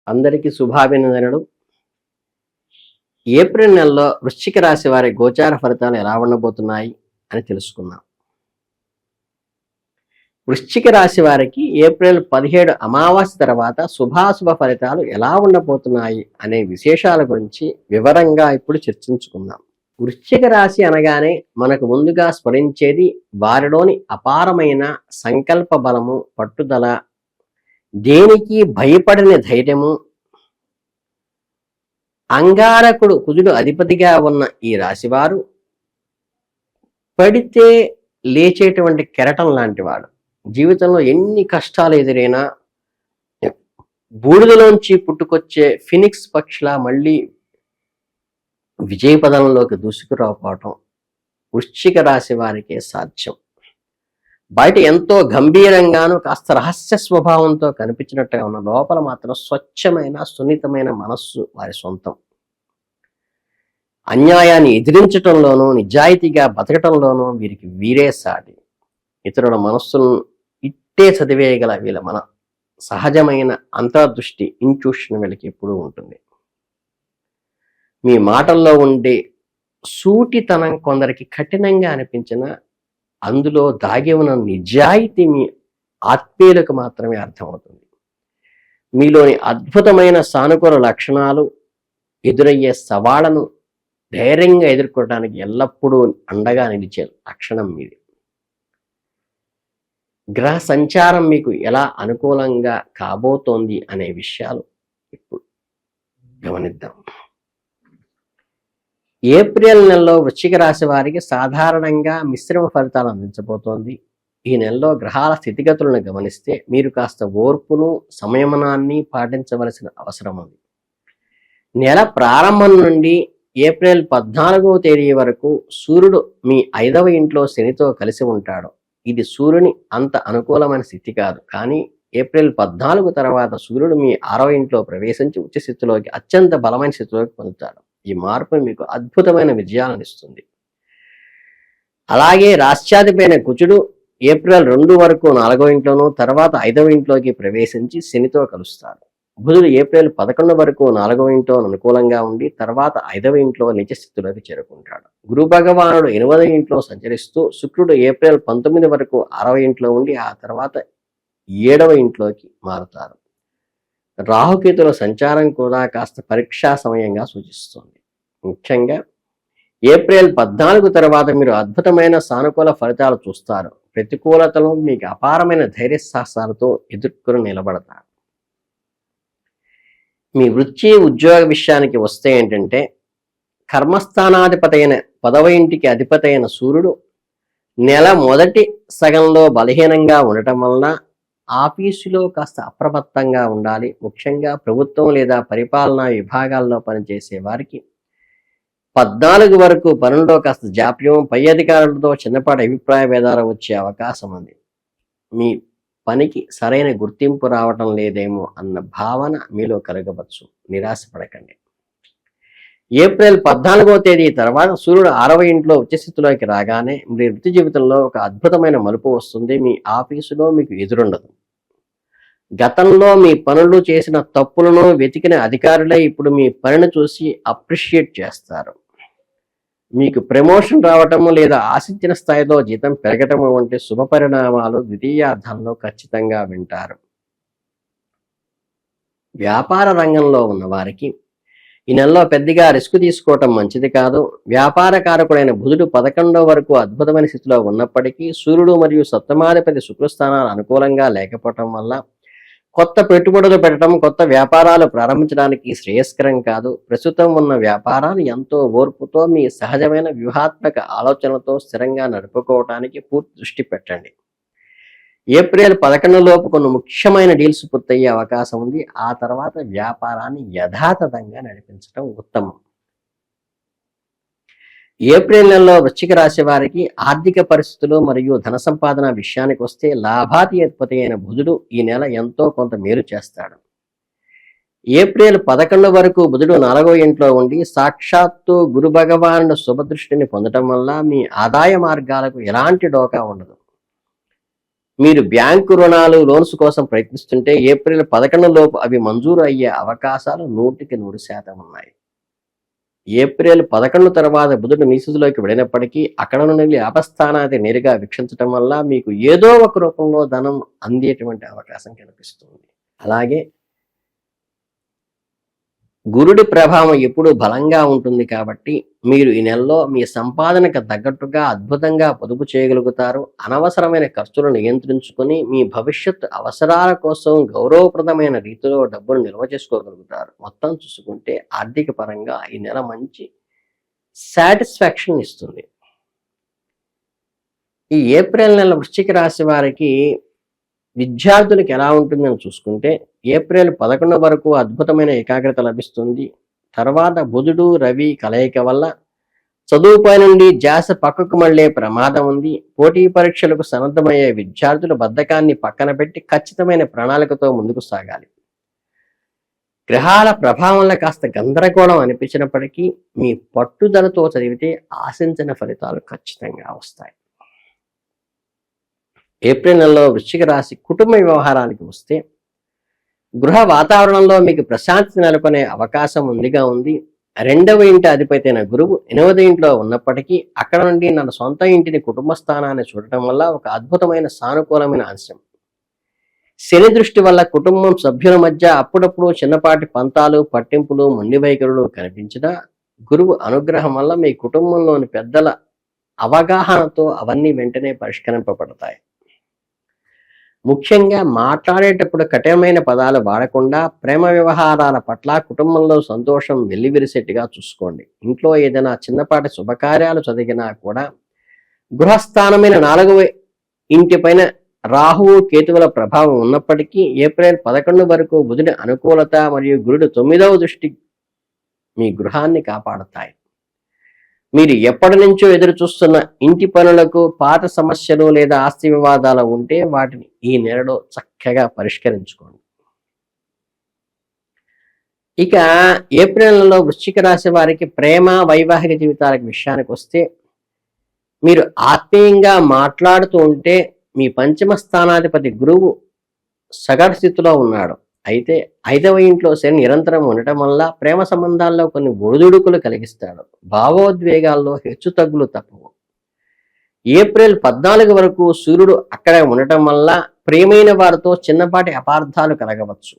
అందరికీ శుభాభినందనలు. ఏప్రిల్ నెలలో వృశ్చిక రాశి వారి గోచార ఫలితాలు ఎలా ఉండబోతున్నాయి అని తెలుసుకుందాం. వృశ్చిక రాశి వారికి ఏప్రిల్ 17 అమావాస్య తర్వాత శుభాశుభ ఫలితాలు ఎలా ఉండబోతున్నాయి అనే విశేషాల గురించి వివరంగా ఇప్పుడు చర్చించుకుందాం. వృశ్చిక రాశి అనగానే మనకు ముందుగా స్మరించేది వారిలోని అపారమైన సంకల్ప బలము, పట్టుదల, దేనికి భయపడని ధైర్యము. అంగారకుడు కుజుడు అధిపతిగా ఉన్న ఈ రాశివారు పడితే లేచేటువంటి కెరటం లాంటి వాడు. జీవితంలో ఎన్ని కష్టాలు ఎదురైనా బూడిదలోంచి పుట్టుకొచ్చే ఫినిక్స్ పక్షిలా మళ్ళీ విజయపదంలోకి దూసుకురావటం వృశ్చిక రాశి వారికే సాధ్యం. బయట ఎంతో గంభీరంగాను కాస్త రహస్య స్వభావంతో కనిపించినట్టుగా ఉన్న లోపల మాత్రం స్వచ్ఛమైన సున్నితమైన మనస్సు వారి సొంతం. అన్యాయాన్ని ఎదిరించటంలోనూ నిజాయితీగా బతకటంలోనూ వీరికి వీరే సాటి. ఇతరుల మనస్సులను ఇట్టే చదివేయగల వీళ్ళ మన సహజమైన అంతర్దృష్టి ఇంట్యూషన్ వీళ్ళకి ఎప్పుడూ ఉంటుంది. మీ మాటల్లో ఉండే సూటితనం కొందరికి కఠినంగా అనిపించిన అందులో దాగి ఉన్న నిజాయితీ మీ ఆత్మీయులకు మాత్రమే అర్థమవుతుంది. మీలోని అద్భుతమైన సానుకూల లక్షణాలు ఎదురయ్యే సవాళ్లను ధైర్యంగా ఎదుర్కోవడానికి ఎల్లప్పుడూ అండగా నిలిచే లక్షణం మీది. గ్రహ సంచారం మీకు ఎలా అనుకూలంగా కాబోతోంది అనే విషయాలు ఇప్పుడు గమనిద్దాం. ఏప్రిల్ నెలలో వృశ్చిక రాశి వారికి సాధారణంగా మిశ్రమ ఫలితాలు అందించబోతోంది. ఈ నెలలో గ్రహాల స్థితిగతులను గమనిస్తే మీరు కాస్త ఓర్పును, సంయమనాన్ని పాటించవలసిన అవసరం ఉంది. నెల ప్రారంభం నుండి ఏప్రిల్ 14వ తేదీ వరకు సూర్యుడు మీ 5వ ఇంట్లో శనితో కలిసి ఉంటాడు. ఇది సూర్యుని అంత అనుకూలమైన స్థితి కాదు. కానీ ఏప్రిల్ 14 తర్వాత సూర్యుడు మీ 6వ ఇంట్లో ప్రవేశించి ఉచ్చ స్థితిలోకి అత్యంత బలమైన స్థితిలోకి పొందుతాడు. ఈ మార్పు మీకు అద్భుతమైన విజయాలను ఇస్తుంది. అలాగే రాష్ట్రాధిపైన కుజుడు ఏప్రిల్ 2 వరకు 4వ ఇంట్లోనూ తర్వాత 5వ ఇంట్లోకి ప్రవేశించి శనితో కలుస్తాడు. బుధుడు ఏప్రిల్ 11 వరకు 4వ ఇంట్లో అనుకూలంగా ఉండి తర్వాత 5వ ఇంట్లో నిజ స్థితిలోకి చేరుకుంటాడు. గురు భగవానుడు 8వ ఇంట్లో సంచరిస్తూ శుక్రుడు ఏప్రిల్ 19 వరకు 6వ ఇంట్లో ఉండి ఆ తర్వాత 7వ ఇంట్లోకి మారుతారు. రాహుకేతుల సంచారం కూడా కాస్త పరీక్షా సమయంగా సూచిస్తుంది. ముఖ్యంగా ఏప్రిల్ 14 తర్వాత మీరు అద్భుతమైన సానుకూల ఫలితాలు చూస్తారు. ప్రతికూలతలను మీకు అపారమైన ధైర్య సాహసాలతో ఎదుర్కొని నిలబడతారు. మీ వృత్తి ఉద్యోగ విషయానికి వస్తే ఏంటంటే కర్మస్థానాధిపతి అయిన 10వ ఇంటికి అధిపతి అయిన సూర్యుడు నెల మొదటి సగంలో బలహీనంగా ఉండటం వలన ఆఫీసులో కాస్త అప్రమత్తంగా ఉండాలి. ముఖ్యంగా ప్రభుత్వం లేదా పరిపాలనా విభాగాల్లో పనిచేసే వారికి 14 వరకు పనుల్లో కాస్త జాప్యం, పై అధికారులతో చిన్నపాటి అభిప్రాయ భేదాలు వచ్చే అవకాశం ఉంది. మీ పనికి సరైన గుర్తింపు రావటం లేదేమో అన్న భావన మీలో కలగవచ్చు. నిరాశపడకండి. ఏప్రిల్ 14వ తేదీ తర్వాత సూర్యుడు 6వ ఇంట్లో ఉచ్చస్థితిలోకి రాగానే మీ వృత్తి జీవితంలో ఒక అద్భుతమైన మలుపు వస్తుంది. మీ ఆఫీసులో మీకు ఎదురుండదు. గతంలో మీ పనులు చేసిన తప్పులను వెతికిన అధికారులే ఇప్పుడు మీ పనిని చూసి అప్రిషియేట్ చేస్తారు. మీకు ప్రమోషన్ రావటము లేదా ఆశించిన స్థాయిలో జీతం పెరగటము వంటి శుభ పరిణామాలు ద్వితీయార్థంలో ఖచ్చితంగా వింటారు. వ్యాపార రంగంలో ఉన్న వారికి ఈ నెలలో పెద్దగా రిస్క్ తీసుకోవటం మంచిది కాదు. వ్యాపార కారకుడైన బుధుడు 11వ వరకు అద్భుతమైన స్థితిలో ఉన్నప్పటికీ సూర్యుడు మరియు సప్తమాధిపతి శుక్రస్థానాలు అనుకూలంగా లేకపోవటం వల్ల కొత్త పెట్టుబడులు పెట్టడం, కొత్త వ్యాపారాలు ప్రారంభించడానికి శ్రేయస్కరం కాదు. ప్రస్తుతం ఉన్న వ్యాపారాలు ఎంతో ఓర్పుతో మీ సహజమైన వ్యూహాత్మక ఆలోచనలతో స్థిరంగా నడుపుకోవటానికి పూర్తి దృష్టి పెట్టండి. ఏప్రిల్ 11 లోపు కొన్ని ముఖ్యమైన డీల్స్ పూర్తయ్యే అవకాశం ఉంది. ఆ తర్వాత వ్యాపారాన్ని యథాతథంగా నడిపించడం ఉత్తమం. ఏప్రిల్ నెలలో వృశ్చిక రాశి వారికి ఆర్థిక పరిస్థితులు మరియు ధన సంపాదన విషయానికి వస్తే లాభాధిపతి అయిన బుధుడు ఈ నెల ఎంతో కొంత మేలు చేస్తాడు. ఏప్రిల్ 11 వరకు బుధుడు 4వ ఇంట్లో ఉండి సాక్షాత్తు గురు భగవానుడు శుభదృష్టిని పొందటం వల్ల మీ ఆదాయ మార్గాలకు ఎలాంటి డోకా ఉండదు. మీరు బ్యాంకు రుణాలు, లోన్స్ కోసం ప్రయత్నిస్తుంటే ఏప్రిల్ 11 లోపు అవి మంజూరు అయ్యే అవకాశాలు 100% ఉన్నాయి. ఏప్రిల్ 11 తర్వాత బుధుడు మీనరాశిలోకి వెళ్ళినప్పటికీ అక్కడ నుండి లాభస్థానాన్ని నేరుగా వీక్షించడం వల్ల మీకు ఏదో ఒక రూపంలో ధనం అందేటువంటి అవకాశం కనిపిస్తుంది. అలాగే గురుడి ప్రభావం ఎప్పుడు బలంగా ఉంటుంది కాబట్టి మీరు ఈ నెలలో మీ సంపాదనకు తగ్గట్టుగా అద్భుతంగా పొదుపు చేయగలుగుతారు. అనవసరమైన ఖర్చులను నియంత్రించుకొని మీ భవిష్యత్ అవసరాల కోసం గౌరవప్రదమైన రీతిలో డబ్బును నిల్వ చేసుకోగలుగుతారు. మొత్తం చూసుకుంటే ఆర్థిక పరంగా ఈ నెల మంచి సాటిస్ఫాక్షన్ ఇస్తుంది. ఈ ఏప్రిల్ నెల వృశ్చిక రాశి వారికి విద్యార్థులకు ఎలా ఉంటుందని చూసుకుంటే ఏప్రిల్ 11 వరకు అద్భుతమైన ఏకాగ్రత లభిస్తుంది. తర్వాత బుధుడు రవి కలయిక వల్ల చదువుపై నుండి ధ్యాస పక్కకు మళ్లే ప్రమాదం ఉంది. పోటీ పరీక్షలకు సన్నద్ధమయ్యే విద్యార్థులు బద్ధకాన్ని పక్కన పెట్టి ఖచ్చితమైన ప్రణాళికతో ముందుకు సాగాలి. గ్రహాల ప్రభావంలో కాస్త గందరగోళం అనిపించినప్పటికీ మీ పట్టుదలతో చదివితే ఆశించిన ఫలితాలు ఖచ్చితంగా వస్తాయి. ఏప్రిల్ నెలలో వృశ్చిక రాశి కుటుంబ వ్యవహారానికి వస్తే గృహ వాతావరణంలో మీకు ప్రశాంతి నెలకొనే అవకాశం ఉంది. 2వ ఇంటి అధిపతి అయిన గురువు 8వ ఇంట్లో ఉన్నప్పటికీ అక్కడ నుండి నా సొంత ఇంటిని కుటుంబ స్థానాన్ని చూడటం వల్ల ఒక అద్భుతమైన సానుకూలమైన అంశం. శని దృష్టి వల్ల కుటుంబం సభ్యుల మధ్య అప్పుడప్పుడు చిన్నపాటి పంతాలు, పట్టింపులు, మొండి వైఖరులు కనిపించినా గురువు అనుగ్రహం వల్ల మీ కుటుంబంలోని పెద్దల అవగాహనతో అవన్నీ వెంటనే పరిష్కరింపబడతాయి. ముఖ్యంగా మాట్లాడేటప్పుడు కఠినమైన పదాలు వాడకుండా ప్రేమ వ్యవహారాల పట్ల కుటుంబంలో సంతోషం వెల్లివిరిసేట్టుగా చూసుకోండి. ఇంట్లో ఏదైనా చిన్నపాటి శుభకార్యాలు జరిగినా కూడా గృహస్థానమైన 4వ ఇంటిపైన రాహువు కేతువుల ప్రభావం ఉన్నప్పటికీ ఏప్రిల్ 11 వరకు బుధుడి అనుకూలత మరియు గురుడు 9వ దృష్టి మీ గృహాన్ని కాపాడుతాయి. మీరు ఎప్పటి నుంచో ఎదురు చూస్తున్న ఇంటి పనులకు, పాత సమస్యలు లేదా ఆస్తి వివాదాలు ఉంటే వాటిని ఈ నెలలో చక్కగా పరిష్కరించుకోండి. ఇక ఏప్రిల్ నెలలో వృశ్చిక రాశి వారికి ప్రేమ, వైవాహిక జీవితాల విషయానికి వస్తే మీరు ఆత్మీయంగా మాట్లాడుతూ ఉంటే మీ పంచమ స్థానాధిపతి గురువు సగటు స్థితిలో ఉన్నాడు. అయితే 5వ ఇంట్లో శని నిరంతరం ఉండటం వల్ల ప్రేమ సంబంధాల్లో కొన్ని ఒడిదుడుకులు కలిగిస్తాడు. భావోద్వేగాల్లో హెచ్చు తగ్గులు తప్పవు. ఏప్రిల్ 14 వరకు సూర్యుడు అక్కడే ఉండటం వల్ల ప్రియమైన వారితో చిన్నపాటి అపార్థాలు కలగవచ్చు.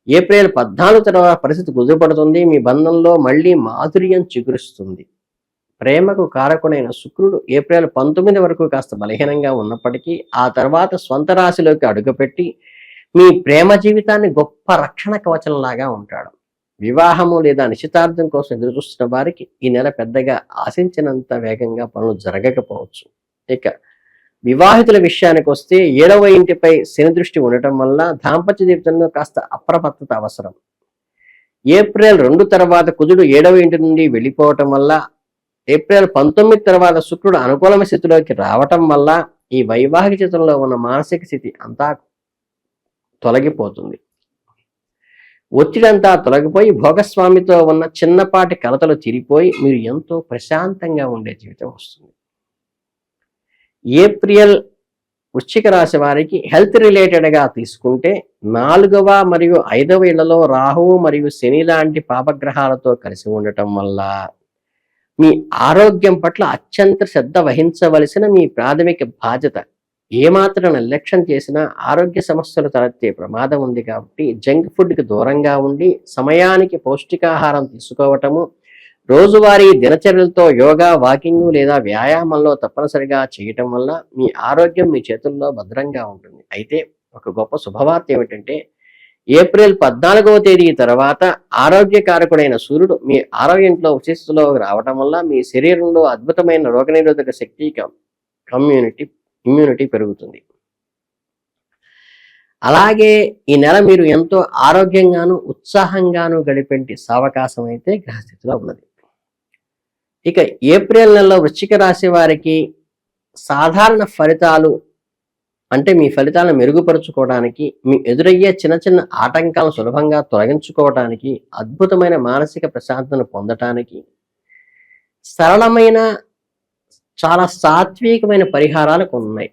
ఏప్రిల్ 14 తర్వాత పరిస్థితి కుదురుపడుతుంది. మీ బంధంలో మళ్లీ మాధుర్యం చిగురిస్తుంది. ప్రేమకు కారకుడైన శుక్రుడు ఏప్రిల్ 19 వరకు కాస్త బలహీనంగా ఉన్నప్పటికీ ఆ తర్వాత స్వంత రాశిలోకి అడుగుపెట్టి మీ ప్రేమ జీవితాన్ని గొప్ప రక్షణ కవచంలాగా ఉంటాడు. వివాహము లేదా నిశ్చితార్థం కోసం ఎదురు చూస్తున్న వారికి ఈ నెల పెద్దగా ఆశించినంత వేగంగా పనులు జరగకపోవచ్చు. ఇక వివాహితుల విషయానికి వస్తే 7వ ఇంటిపై శని దృష్టి ఉండటం వల్ల దాంపత్య జీవితంలో కాస్త అప్రమత్తత అవసరం. ఏప్రిల్ 2 తర్వాత కుజుడు 7వ ఇంటి నుండి వెళ్ళిపోవటం వల్ల ఏప్రిల్ 19 తర్వాత శుక్రుడు అనుకూలమైన స్థితిలోకి రావటం వల్ల ఈ వైవాహిక జీవితంలో ఉన్న మానసిక స్థితి అంతా తొలగిపోతుంది. ఒత్తిడంతా తొలగిపోయి భోగస్వామితో ఉన్న చిన్నపాటి కలతలు తీరిపోయి మీరు ఎంతో ప్రశాంతంగా ఉండే జీవితం వస్తుంది. ఏప్రిల్ వృశ్చిక రాశి వారికి హెల్త్ రిలేటెడ్గా తీసుకుంటే 4వ మరియు 5వ ఇళ్లలో రాహువు మరియు శని లాంటి పాపగ్రహాలతో కలిసి ఉండటం వల్ల మీ ఆరోగ్యం పట్ల అత్యంత శ్రద్ధ వహించవలసిన మీ ప్రాథమిక బాధ్యత. ఏమాత్రం నిర్లక్ష్యం చేసినా ఆరోగ్య సమస్యలు తలెత్తే ప్రమాదం ఉంది కాబట్టి జంక్ ఫుడ్కి దూరంగా ఉండి సమయానికి పౌష్టికాహారం తీసుకోవటము, రోజువారీ దినచర్యలతో యోగా, వాకింగ్ లేదా వ్యాయామంలో తప్పనిసరిగా చేయటం వల్ల మీ ఆరోగ్యం మీ చేతుల్లో భద్రంగా ఉంటుంది. అయితే ఒక గొప్ప శుభవార్త ఏమిటంటే ఏప్రిల్ 14వ తేదీ తర్వాత ఆరోగ్యకారకుడైన సూర్యుడు మీ 6వ ఇంట్లో ఉచితలో రావటం వల్ల మీ శరీరంలో అద్భుతమైన రోగనిరోధక శక్తి ఇమ్యూనిటీ పెరుగుతుంది. అలాగే ఈ నెల మీరు ఎంతో ఆరోగ్యంగాను ఉత్సాహంగాను గడిపే అవకాశం అయితే గ్రహస్థితిలో ఉన్నది. ఇక ఏప్రిల్ నెలలో వృశ్చిక రాశి వారికి సాధారణ ఫలితాలు అంటే మీ ఫలితాలను మెరుగుపరుచుకోవడానికి, మీ ఎదురయ్యే చిన్న చిన్న ఆటంకాలను సులభంగా తొలగించుకోవడానికి, అద్భుతమైన మానసిక ప్రశాంతతను పొందటానికి సరళమైన చాలా సాత్వికమైన పరిహారాలు ఉన్నాయి.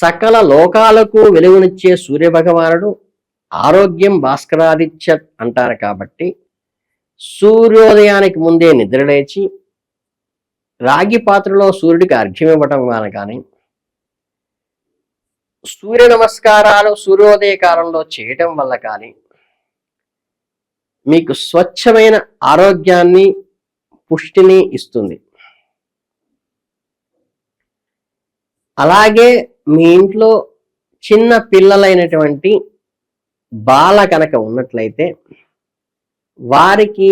సకల లోకాలకు వెలుగునిచ్చే సూర్యభగవానుడు ఆరోగ్యం భాస్కరాదిత్య అంటారు కాబట్టి సూర్యోదయానికి ముందే నిద్రలేచి రాగి పాత్రలో సూర్యుడికి అర్ఘ్యం ఇవ్వటం వలన కానీ సూర్య నమస్కారాలు సూర్యోదయ కాలంలో చేయటం వల్ల కానీ మీకు స్వచ్ఛమైన ఆరోగ్యాన్ని పుష్టిని ఇస్తుంది. అలాగే మీ ఇంట్లో చిన్న పిల్లలైనటువంటి బాల కనుక ఉన్నట్లయితే వారికి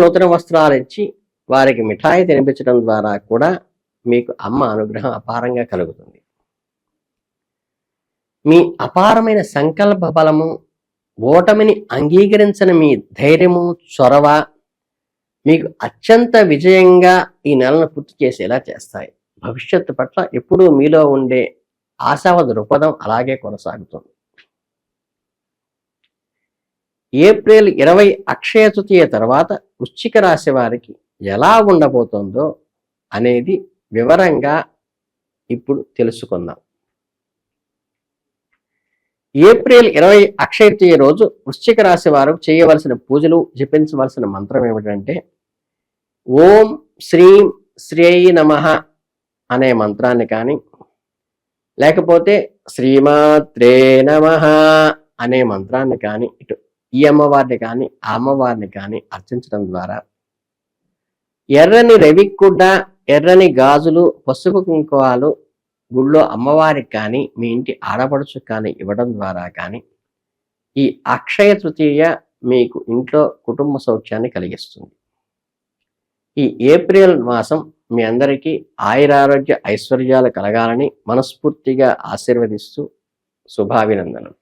నూతన వస్త్రాలు ఇచ్చి వారికి మిఠాయి తినిపించడం ద్వారా కూడా మీకు అమ్మ అనుగ్రహం అపారంగా కలుగుతుంది. మీ అపారమైన సంకల్ప బలము, ఓటమిని అంగీకరించని మీ ధైర్యము, చొరవ మీకు అత్యంత విజయంగా ఈ నెలను పూర్తి చేసేలా చేస్తాయి. భవిష్యత్తు పట్ల ఎప్పుడూ మీలో ఉండే ఆశావాద దృక్పథం అలాగే కొనసాగుతుంది. ఏప్రిల్ 20 అక్షయ తృతీయ తర్వాత వృశ్చిక రాశి వారికి ఎలా ఉండబోతుందో అనేది వివరంగా ఇప్పుడు తెలుసుకుందాం. ఏప్రిల్ 20 అక్షయ తృతీయ రోజు వృశ్చిక రాశి వారు చేయవలసిన పూజలు, జపించవలసిన మంత్రం ఏమిటంటే ఓం శ్రీం శ్రేయ నమః అనే మంత్రాన్ని కానీ, లేకపోతే శ్రీమాత్రే నమః అనే మంత్రాన్ని కానీ ఇటు ఈ అమ్మవారిని కానీ ఆ అమ్మవారిని కానీ అర్చించడం ద్వారా ఎర్రని రవిక్కుడ్డ, ఎర్రని గాజులు, పసుపు కుంకుమాలు గుళ్ళో అమ్మవారికి కానీ మీ ఇంటి ఆడపడుచు కానీ ఇవ్వడం ద్వారా కానీ ఈ అక్షయ తృతీయ మీకు ఇంట్లో కుటుంబ సౌఖ్యాన్ని కలిగిస్తుంది. ఈ ఏప్రిల్ మాసం మీ అందరికీ ఆయురారోగ్య ఐశ్వర్యాలు కలగాలని మనస్ఫూర్తిగా ఆశీర్వదిస్తూ శుభాభినందనలు.